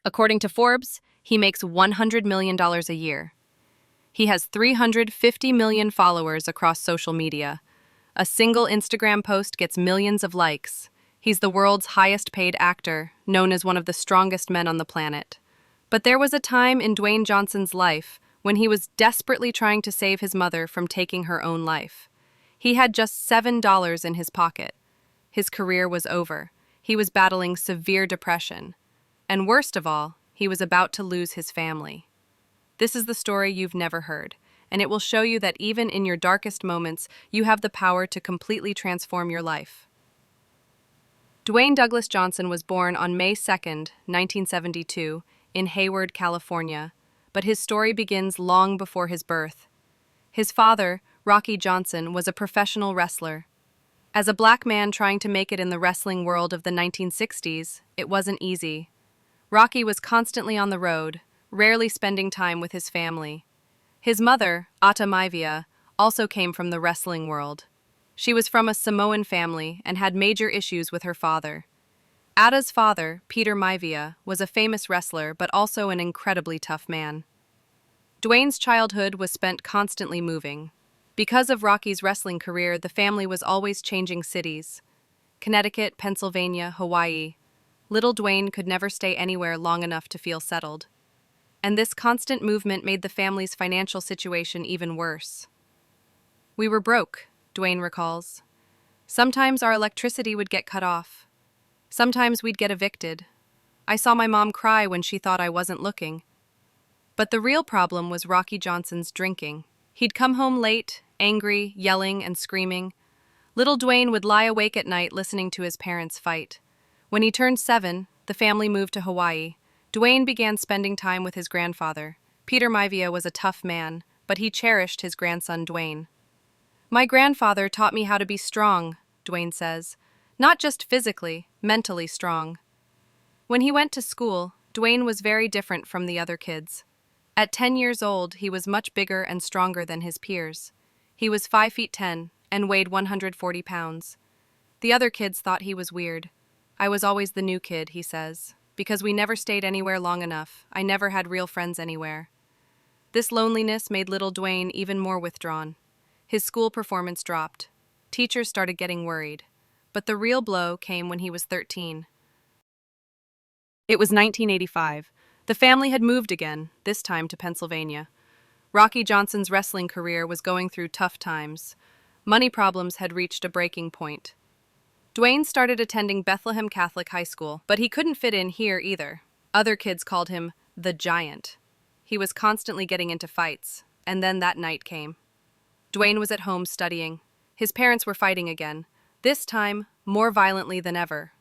According to Forbes, he makes $100 million a year. He has 350 million followers across social media. A single Instagram post gets millions of likes. He's the world's highest paid actor, known as one of the strongest men on the planet. But there was a time in Dwayne Johnson's life when he was desperately trying to save his mother from taking her own life. He had just $7 in his pocket. His career was over. He was battling severe depression. And worst of all, he was about to lose his family. This is the story you've never heard, and it will show you that even in your darkest moments, you have the power to completely transform your life. Dwayne Douglas Johnson was born on May 2nd, 1972, in Hayward, California, but his story begins long before his birth. His father, Rocky Johnson, was a professional wrestler. As a black man trying to make it in the wrestling world of the 1960s, it wasn't easy. Rocky was constantly on the road, rarely spending time with his family. His mother, Maivia, also came from the wrestling world. She was from a Samoan family and had major issues with her father. Ada's father, Peter Maivia, was a famous wrestler but also an incredibly tough man. Dwayne's childhood was spent constantly moving. Because of Rocky's wrestling career, the family was always changing cities. Connecticut, Pennsylvania, Hawaii. Little Dwayne could never stay anywhere long enough to feel settled. And this constant movement made the family's financial situation even worse. "We were broke," Dwayne recalls. "Sometimes our electricity would get cut off. Sometimes we'd get evicted. I saw my mom cry when she thought I wasn't looking." But the real problem was Rocky Johnson's drinking. He'd come home late, angry, yelling, and screaming. Little Dwayne would lie awake at night listening to his parents fight. When he turned 7, the family moved to Hawaii. Dwayne began spending time with his grandfather. Peter Maivia was a tough man, but he cherished his grandson Dwayne. "My grandfather taught me how to be strong," Dwayne says. "Not just physically, mentally strong." When he went to school, Dwayne was very different from the other kids. At 10 years old, he was much bigger and stronger than his peers. He was 5 feet 10 and weighed 140 pounds. The other kids thought he was weird. "I was always the new kid," he says. "Because we never stayed anywhere long enough. I never had real friends anywhere." This loneliness made little Dwayne even more withdrawn. His school performance dropped. Teachers started getting worried. But the real blow came when he was 13. It was 1985. The family had moved again, this time to Pennsylvania. Rocky Johnson's wrestling career was going through tough times. Money problems had reached a breaking point. Dwayne started attending Bethlehem Catholic High School, but he couldn't fit in here either. Other kids called him the Giant. He was constantly getting into fights, and then that night came. Dwayne was at home studying. His parents were fighting again, this time more violently than ever.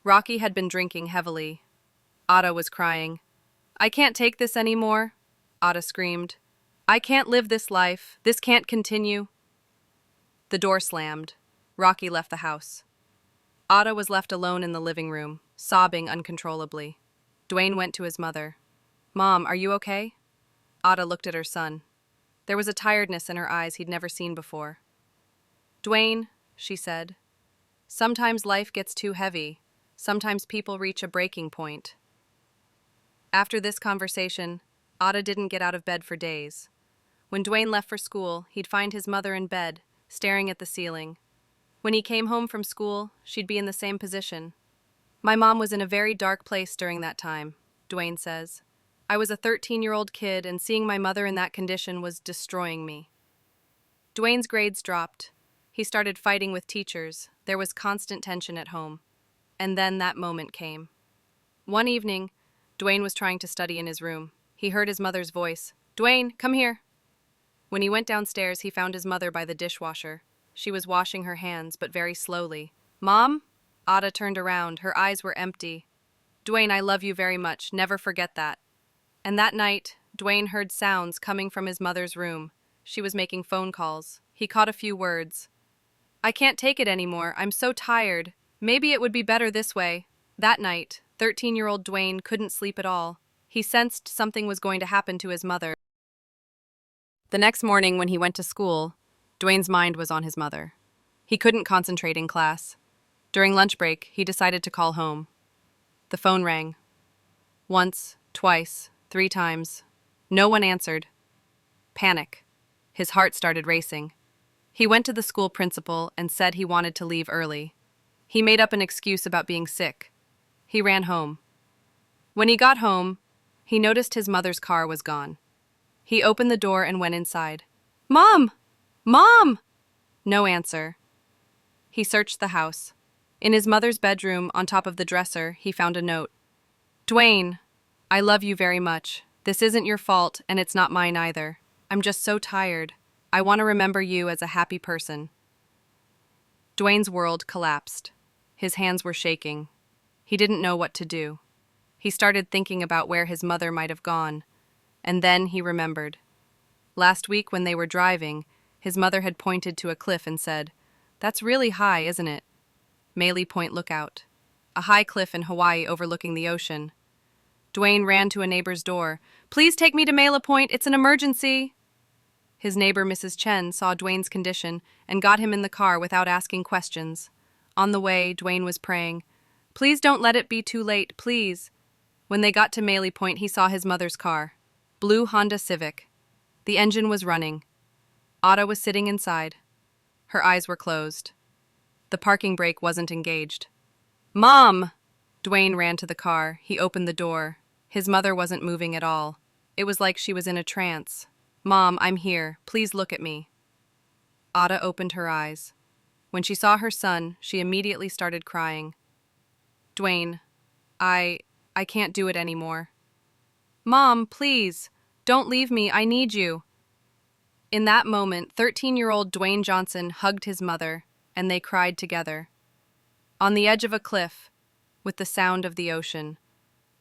Rocky had been drinking heavily. Ada was crying. "I can't take this anymore," Ada screamed. "I can't live this life. This can't continue." The door slammed. Rocky left the house. Ada was left alone in the living room, sobbing uncontrollably. Dwayne went to his mother. "Mom, are you okay?" Ada looked at her son. There was a tiredness in her eyes he'd never seen before. "Dwayne," she said, "sometimes life gets too heavy. Sometimes people reach a breaking point." After this conversation, Ada didn't get out of bed for days. When Dwayne left for school, he'd find his mother in bed, staring at the ceiling. When he came home from school, she'd be in the same position. "My mom was in a very dark place during that time," Dwayne says. "I was a 13-year-old kid, and seeing my mother in that condition was destroying me." Dwayne's grades dropped. He started fighting with teachers. There was constant tension at home. And then that moment came. One evening, Dwayne was trying to study in his room. He heard his mother's voice. "Dwayne, come here." When he went downstairs, he found his mother by the dishwasher. She was washing her hands, but very slowly. "Mom?" Ada turned around. Her eyes were empty. "Dwayne, I love you very much. Never forget that." And that night, Dwayne heard sounds coming from his mother's room. She was making phone calls. He caught a few words. "I can't take it anymore. I'm so tired. Maybe it would be better this way." That night, 13-year-old Dwayne couldn't sleep at all. He sensed something was going to happen to his mother. The next morning when he went to school, Dwayne's mind was on his mother. He couldn't concentrate in class. During lunch break, he decided to call home. The phone rang. Once, twice, 3 times. No one answered. Panic. His heart started racing. He went to the school principal and said he wanted to leave early. He made up an excuse about being sick. He ran home. When he got home, he noticed his mother's car was gone. He opened the door and went inside. "Mom! Mom!" No answer. He searched the house. In his mother's bedroom, on top of the dresser, he found a note. "Dwayne, I love you very much. This isn't your fault, and it's not mine either. I'm just so tired. I want to remember you as a happy person." Dwayne's world collapsed. His hands were shaking. He didn't know what to do. He started thinking about where his mother might have gone. And then he remembered. Last week when they were driving, his mother had pointed to a cliff and said, "That's really high, isn't it?" Maley Point Lookout. A high cliff in Hawaii overlooking the ocean. Dwayne ran to a neighbor's door. "Please take me to Maley Point, it's an emergency." His neighbor, Mrs. Chen, saw Dwayne's condition and got him in the car without asking questions. On the way, Dwayne was praying, "Please don't let it be too late, please." When they got to Maley Point, he saw his mother's car. Blue Honda Civic. The engine was running. Ada was sitting inside. Her eyes were closed. The parking brake wasn't engaged. "Mom!" Dwayne ran to the car. He opened the door. His mother wasn't moving at all. It was like she was in a trance. "Mom, I'm here. Please look at me." Ada opened her eyes. When she saw her son, she immediately started crying. "Dwayne, I can't do it anymore." "Mom, please, don't leave me. I need you." In that moment, 13-year-old Dwayne Johnson hugged his mother, and they cried together. On the edge of a cliff, with the sound of the ocean.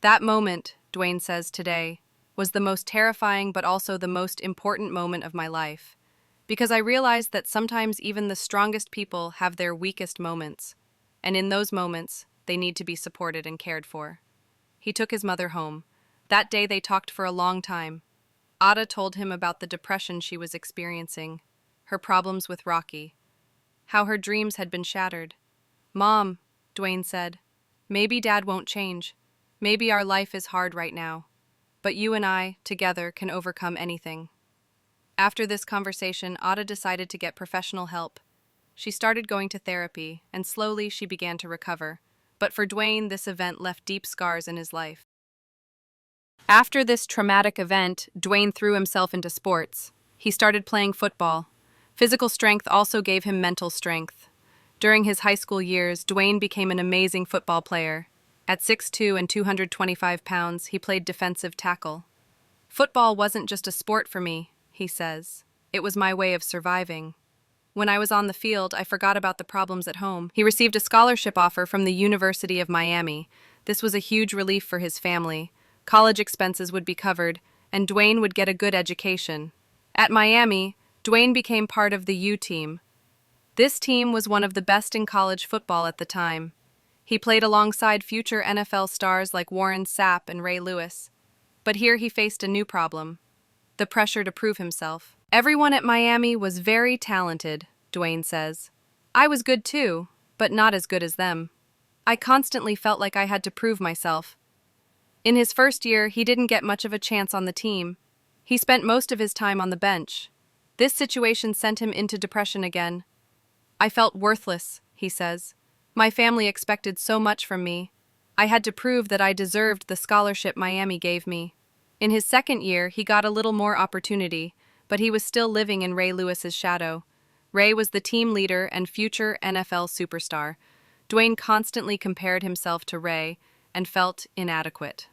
That moment, Dwayne says today, was the most terrifying but also the most important moment of my life. Because I realized that sometimes even the strongest people have their weakest moments, and in those moments, they need to be supported and cared for. He took his mother home. That day they talked for a long time. Ada told him about the depression she was experiencing, her problems with Rocky, how her dreams had been shattered. "Mom," Dwayne said, "maybe Dad won't change. Maybe our life is hard right now. But you and I, together, can overcome anything." After this conversation, Ada decided to get professional help. She started going to therapy, and slowly she began to recover. But for Dwayne, this event left deep scars in his life. After this traumatic event, Dwayne threw himself into sports. He started playing football. Physical strength also gave him mental strength. During his high school years, Dwayne became an amazing football player. At 6'2" and 225 pounds, he played defensive tackle. "Football wasn't just a sport for me," he says. "It was my way of surviving. When I was on the field, I forgot about the problems at home." He received a scholarship offer from the University of Miami. This was a huge relief for his family. College expenses would be covered, and Dwayne would get a good education. At Miami, Dwayne became part of the U team. This team was one of the best in college football at the time. He played alongside future NFL stars like Warren Sapp and Ray Lewis. But here he faced a new problem: the pressure to prove himself. "Everyone at Miami was very talented," Dwayne says. "I was good too, but not as good as them. I constantly felt like I had to prove myself." In his first year, he didn't get much of a chance on the team. He spent most of his time on the bench. This situation sent him into depression again. "I felt worthless," he says. "My family expected so much from me. I had to prove that I deserved the scholarship Miami gave me." In his second year, he got a little more opportunity, but he was still living in Ray Lewis's shadow. Ray was the team leader and future NFL superstar. Dwayne constantly compared himself to Ray and felt inadequate.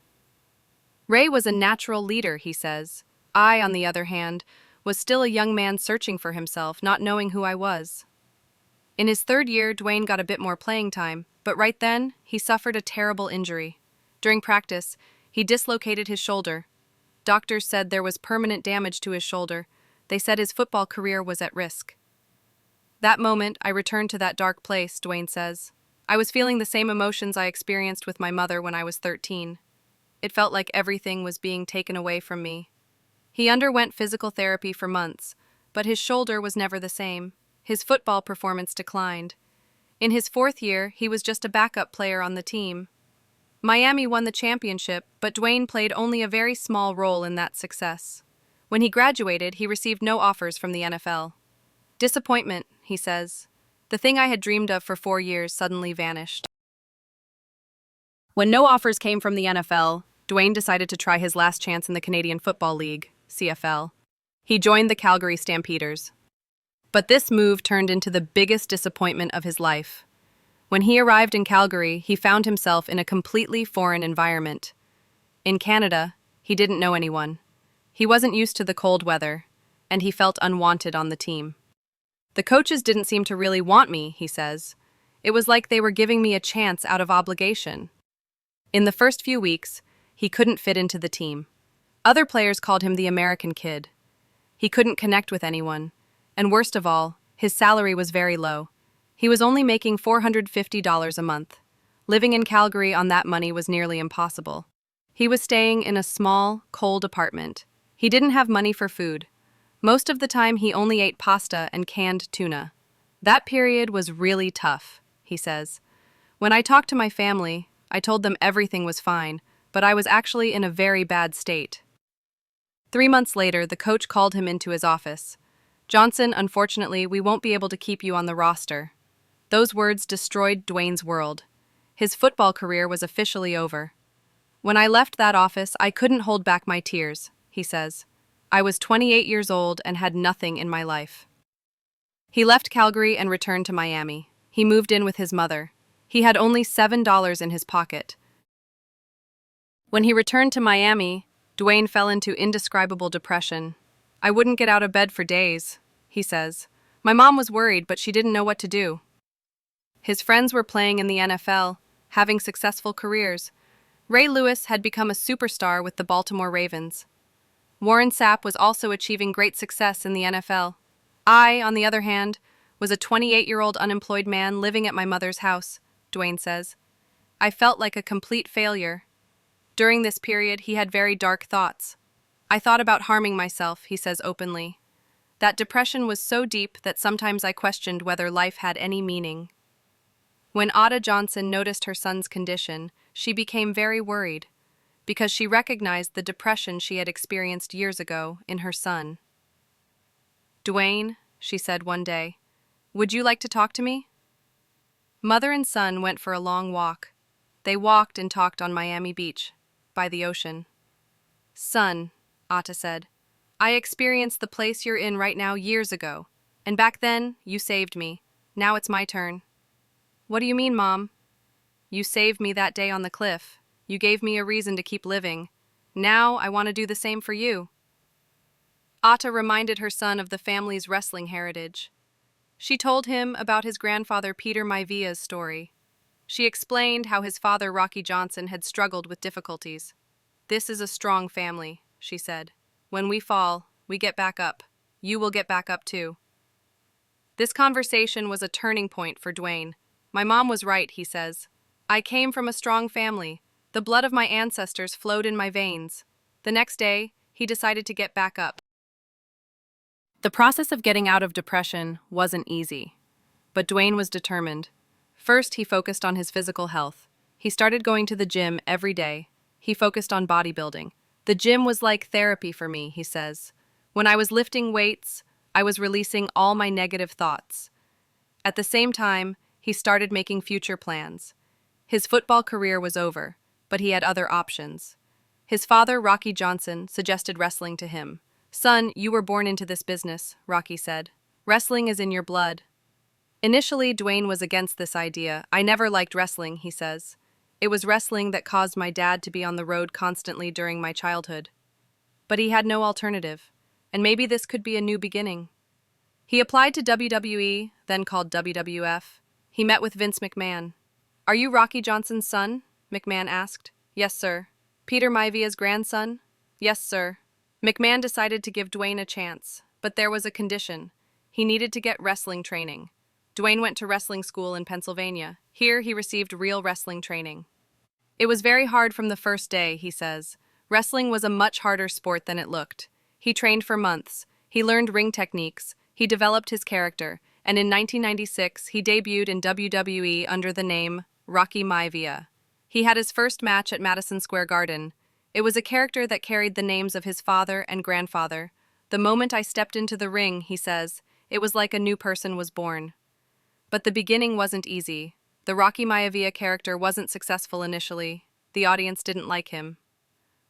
"Ray was a natural leader," he says. "I, on the other hand, was still a young man searching for himself, not knowing who I was." In his third year, Dwayne got a bit more playing time, but right then, he suffered a terrible injury. During practice, he dislocated his shoulder. Doctors said there was permanent damage to his shoulder. They said his football career was at risk. "That moment, I returned to that dark place," Dwayne says. "I was feeling the same emotions I experienced with my mother when I was 13. It felt like everything was being taken away from me." He underwent physical therapy for months, but his shoulder was never the same. His football performance declined. In his fourth year, he was just a backup player on the team. Miami won the championship, but Dwayne played only a very small role in that success. When he graduated, he received no offers from the NFL. Disappointment, he says. The thing I had dreamed of for 4 years suddenly vanished. When no offers came from the NFL, Dwayne decided to try his last chance in the Canadian Football League, CFL. He joined the Calgary Stampeders. But this move turned into the biggest disappointment of his life. When he arrived in Calgary, he found himself in a completely foreign environment. In Canada, he didn't know anyone. He wasn't used to the cold weather, and he felt unwanted on the team. The coaches didn't seem to really want me, he says. It was like they were giving me a chance out of obligation. In the first few weeks, he couldn't fit into the team. Other players called him the American kid. He couldn't connect with anyone, and worst of all, his salary was very low. He was only making $450 a month. Living in Calgary on that money was nearly impossible. He was staying in a small, cold apartment. He didn't have money for food. Most of the time, he only ate pasta and canned tuna. That period was really tough, he says. When I talked to my family, I told them everything was fine, but I was actually in a very bad state. 3 months later, the coach called him into his office. Johnson, unfortunately, we won't be able to keep you on the roster. Those words destroyed Dwayne's world. His football career was officially over. When I left that office, I couldn't hold back my tears, he says. I was 28 years old and had nothing in my life. He left Calgary and returned to Miami. He moved in with his mother. He had only $7 in his pocket. When he returned to Miami, Dwayne fell into indescribable depression. I wouldn't get out of bed for days, he says. My mom was worried, but she didn't know what to do. His friends were playing in the NFL, having successful careers. Ray Lewis had become a superstar with the Baltimore Ravens. Warren Sapp was also achieving great success in the NFL. I, on the other hand, was a 28-year-old unemployed man living at my mother's house, Dwayne says. I felt like a complete failure. During this period, he had very dark thoughts. I thought about harming myself, he says openly. That depression was so deep that sometimes I questioned whether life had any meaning. When Ada Johnson noticed her son's condition, she became very worried, because she recognized the depression she had experienced years ago in her son. Dwayne, she said one day, would you like to talk to me? Mother and son went for a long walk. They walked and talked on Miami Beach, by the ocean. Son, Ata said, I experienced the place you're in right now years ago, and back then, you saved me. Now it's my turn. What do you mean, Mom? You saved me that day on the cliff. You gave me a reason to keep living. Now I want to do the same for you. Ata reminded her son of the family's wrestling heritage. She told him about his grandfather Peter Maivia's story. She explained how his father Rocky Johnson had struggled with difficulties. This is a strong family, she said. When we fall, we get back up. You will get back up too. This conversation was a turning point for Dwayne. My mom was right, he says. I came from a strong family. The blood of my ancestors flowed in my veins. The next day, he decided to get back up. The process of getting out of depression wasn't easy, but Dwayne was determined. First, he focused on his physical health. He started going to the gym every day. He focused on bodybuilding. The gym was like therapy for me, he says. When I was lifting weights, I was releasing all my negative thoughts. At the same time, he started making future plans. His football career was over, but he had other options. His father, Rocky Johnson, suggested wrestling to him. Son, you were born into this business, Rocky said. Wrestling is in your blood. Initially, Dwayne was against this idea. I never liked wrestling, he says. It was wrestling that caused my dad to be on the road constantly during my childhood. But he had no alternative, and maybe this could be a new beginning. He applied to WWE, then called WWF. He met with Vince McMahon. Are you Rocky Johnson's son? McMahon asked. Yes, sir. Peter Maivia's grandson? Yes, sir. McMahon decided to give Dwayne a chance, but there was a condition. He needed to get wrestling training. Dwayne went to wrestling school in Pennsylvania. Here, he received real wrestling training. It was very hard from the first day, he says. Wrestling was a much harder sport than it looked. He trained for months. He learned ring techniques. He developed his character. And in 1996, he debuted in WWE under the name Rocky Maivia. He had his first match at Madison Square Garden. It was a character that carried the names of his father and grandfather. The moment I stepped into the ring, he says, it was like a new person was born. But the beginning wasn't easy. The Rocky Maivia character wasn't successful initially. The audience didn't like him.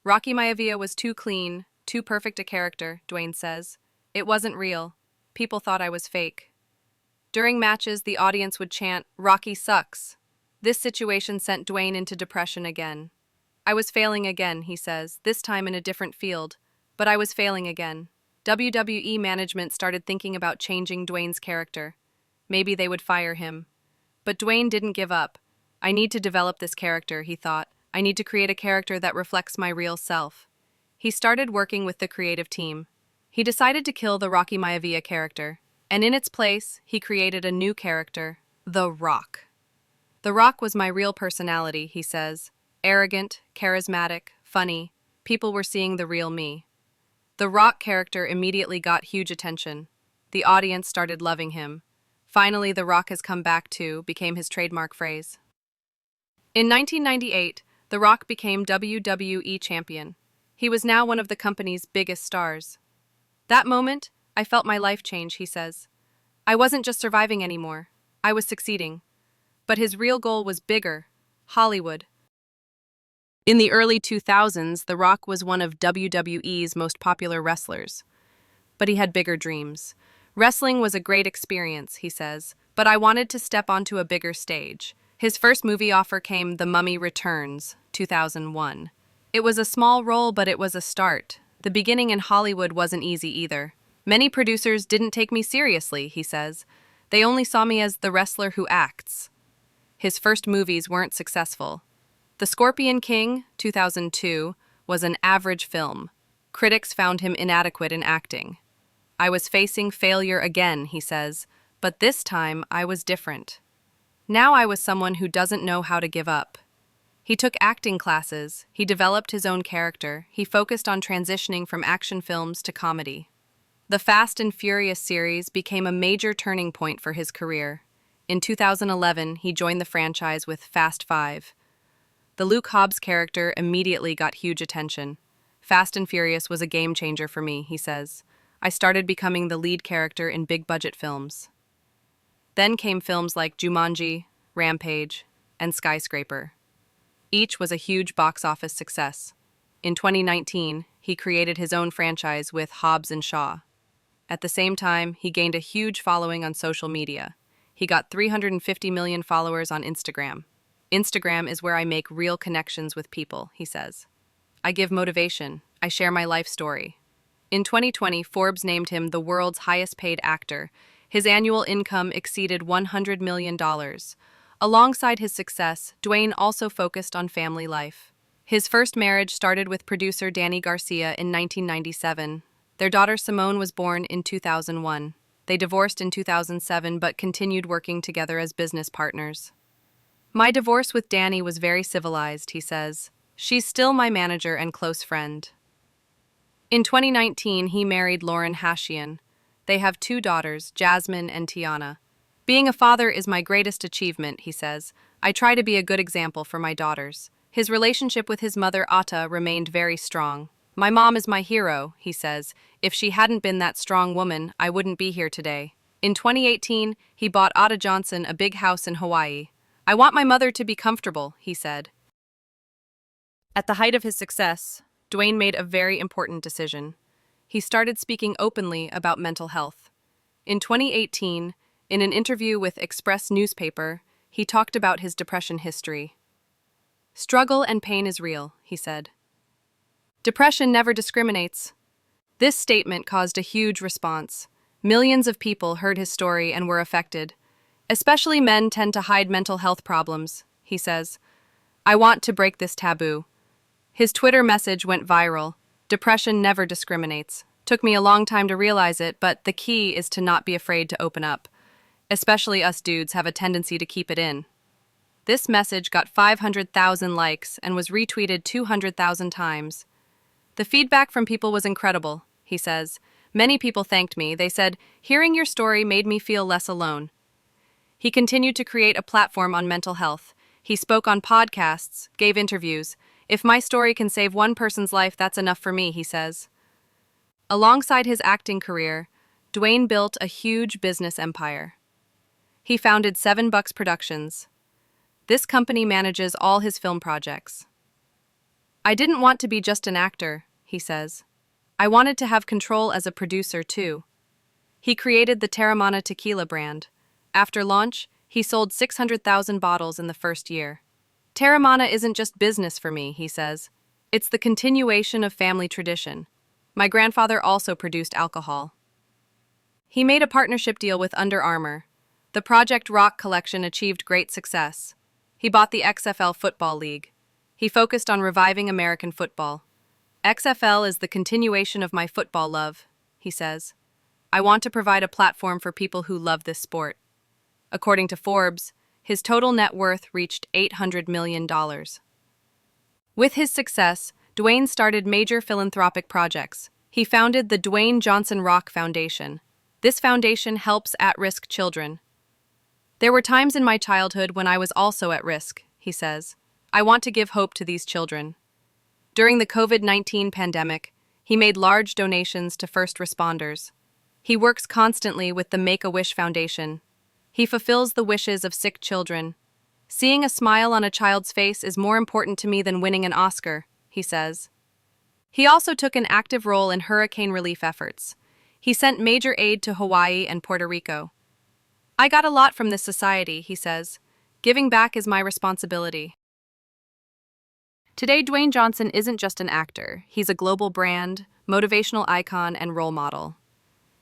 Rocky Maivia was too clean, too perfect a character, Dwayne says. It wasn't real. People thought I was fake. During matches, the audience would chant, "Rocky sucks." This situation sent Dwayne into depression again. I was failing again, he says, this time in a different field. But I was failing again. WWE management started thinking about changing Dwayne's character. Maybe they would fire him. But Dwayne didn't give up. I need to develop this character, he thought. I need to create a character that reflects my real self. He started working with the creative team. He decided to kill the Rocky Maivia character, and in its place, he created a new character, The Rock. The Rock was my real personality, he says. Arrogant, charismatic, funny. People were seeing the real me. The Rock character immediately got huge attention. The audience started loving him. Finally, The Rock has come back too, became his trademark phrase. In 1998, The Rock became WWE champion. He was now one of the company's biggest stars. That moment, I felt my life change, he says. I wasn't just surviving anymore. I was succeeding. But his real goal was bigger, Hollywood. In the early 2000s, The Rock was one of WWE's most popular wrestlers. But he had bigger dreams. Wrestling was a great experience, he says, but I wanted to step onto a bigger stage. His first movie offer came The Mummy Returns, 2001. It was a small role, but it was a start. The beginning in Hollywood wasn't easy either. Many producers didn't take me seriously, he says. They only saw me as the wrestler who acts. His first movies weren't successful. The Scorpion King, 2002, was an average film. Critics found him inadequate in acting. I was facing failure again, he says, but this time I was different. Now I was someone who doesn't know how to give up. He took acting classes, he developed his own character, he focused on transitioning from action films to comedy. The Fast and Furious series became a major turning point for his career. In 2011, he joined the franchise with Fast 5. The Luke Hobbs character immediately got huge attention. Fast and Furious was a game changer for me, he says. I started becoming the lead character in big-budget films. Then came films like Jumanji, Rampage, and Skyscraper. Each was a huge box office success. In 2019, he created his own franchise with Hobbs and Shaw. At the same time, he gained a huge following on social media. He got 350 million followers on Instagram. Instagram is where I make real connections with people, he says. I give motivation. I share my life story. In 2020, Forbes named him the world's highest-paid actor. His annual income exceeded $100 million. Alongside his success, Dwayne also focused on family life. His first marriage started with producer Danny Garcia in 1997. Their daughter Simone was born in 2001. They divorced in 2007 but continued working together as business partners. My divorce with Danny was very civilized, he says. She's still my manager and close friend. In 2019, he married Lauren Hashian. They have 2 daughters, Jasmine and Tiana. Being a father is my greatest achievement, he says. I try to be a good example for my daughters. His relationship with his mother, Atta, remained very strong. My mom is my hero, he says. If she hadn't been that strong woman, I wouldn't be here today. In 2018, he bought Dwayne Johnson a big house in Hawaii. I want my mother to be comfortable, he said. At the height of his success, Dwayne made a very important decision. He started speaking openly about mental health. In 2018, in an interview with Express newspaper, he talked about his depression history. Struggle and pain is real, he said. Depression never discriminates. This statement caused a huge response. Millions of people heard his story and were affected. Especially men tend to hide mental health problems, he says. I want to break this taboo. His Twitter message went viral. Depression never discriminates. Took me a long time to realize it, but the key is to not be afraid to open up. Especially us dudes have a tendency to keep it in. This message got 500,000 likes and was retweeted 200,000 times. The feedback from people was incredible, he says. Many people thanked me. They said, hearing your story made me feel less alone. He continued to create a platform on mental health. He spoke on podcasts, gave interviews. If my story can save one person's life, that's enough for me, he says. Alongside his acting career, Dwayne built a huge business empire. He founded 7 Bucks Productions. This company manages all his film projects. I didn't want to be just an actor, he says. I wanted to have control as a producer, too. He created the Terramana tequila brand. After launch, he sold 600,000 bottles in the first year. Terramana isn't just business for me, he says. It's the continuation of family tradition. My grandfather also produced alcohol. He made a partnership deal with Under Armour. The Project Rock collection achieved great success. He bought the XFL Football League. He focused on reviving American football. XFL is the continuation of my football love, he says. I want to provide a platform for people who love this sport. According to Forbes, his total net worth reached $800 million. With his success, Dwayne started major philanthropic projects. He founded the Dwayne Johnson Rock Foundation. This foundation helps at-risk children. There were times in my childhood when I was also at risk, he says. I want to give hope to these children. During the COVID-19 pandemic, he made large donations to first responders. He works constantly with the Make-A-Wish Foundation. He fulfills the wishes of sick children. Seeing a smile on a child's face is more important to me than winning an Oscar, he says. He also took an active role in hurricane relief efforts. He sent major aid to Hawaii and Puerto Rico. I got a lot from this society, he says. Giving back is my responsibility. Today, Dwayne Johnson isn't just an actor. He's a global brand, motivational icon, and role model.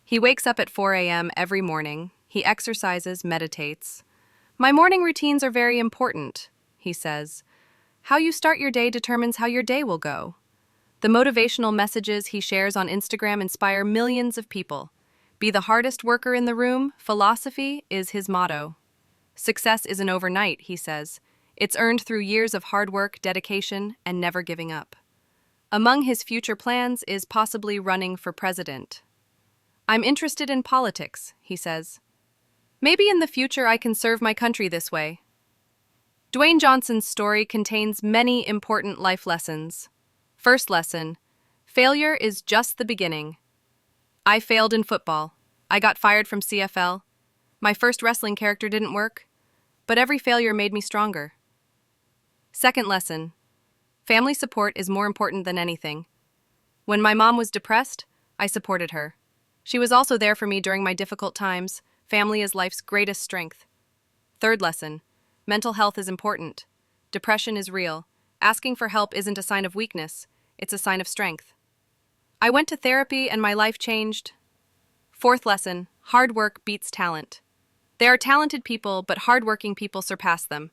He wakes up at 4 a.m. every morning. He exercises, meditates. My morning routines are very important, he says. How you start your day determines how your day will go. The motivational messages he shares on Instagram inspire millions of people. Be the hardest worker in the room, philosophy is his motto. Success isn't overnight, he says. It's earned through years of hard work, dedication, and never giving up. Among his future plans is possibly running for president. I'm interested in politics, he says. Maybe in the future I can serve my country this way. Dwayne Johnson's story contains many important life lessons. First lesson, failure is just the beginning. I failed in football. I got fired from CFL. My first wrestling character didn't work, but every failure made me stronger. Second lesson, family support is more important than anything. When my mom was depressed, I supported her. She was also there for me during my difficult times. Family is life's greatest strength. Third lesson, mental health is important. Depression is real. Asking for help isn't a sign of weakness, it's a sign of strength. I went to therapy and my life changed. Fourth lesson, hard work beats talent. There are talented people, but hardworking people surpass them.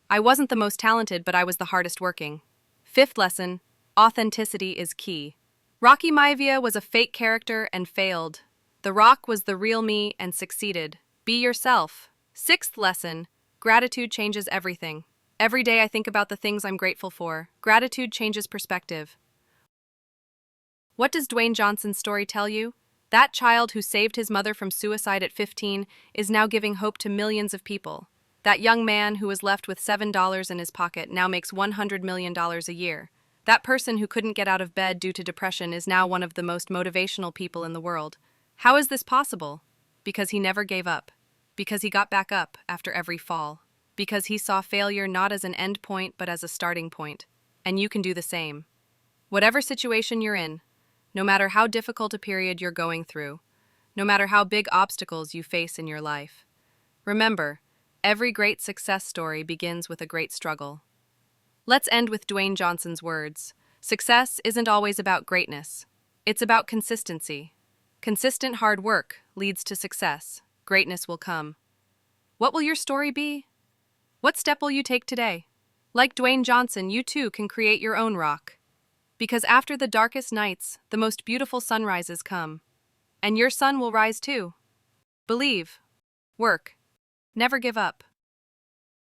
I wasn't the most talented, but I was the hardest working. Fifth lesson, authenticity is key. Rocky Maivia was a fake character and failed. The Rock was the real me and succeeded. Be yourself. Sixth lesson, gratitude changes everything. Every day I think about the things I'm grateful for. Gratitude changes perspective. What does Dwayne Johnson's story tell you? That child who saved his mother from suicide at 15 is now giving hope to millions of people. That young man who was left with $7 in his pocket now makes $100 million a year. That person who couldn't get out of bed due to depression is now one of the most motivational people in the world. How is this possible? Because he never gave up. Because he got back up after every fall. Because he saw failure not as an end point but as a starting point. And you can do the same. Whatever situation you're in, no matter how difficult a period you're going through, no matter how big obstacles you face in your life, remember, every great success story begins with a great struggle. Let's end with Dwayne Johnson's words. Success isn't always about greatness. It's about consistency. Consistent hard work leads to success. Greatness will come. What will your story be? What step will you take today? Like Dwayne Johnson, you too can create your own rock. Because after the darkest nights, the most beautiful sunrises come. And your sun will rise too. Believe. Work. Never give up.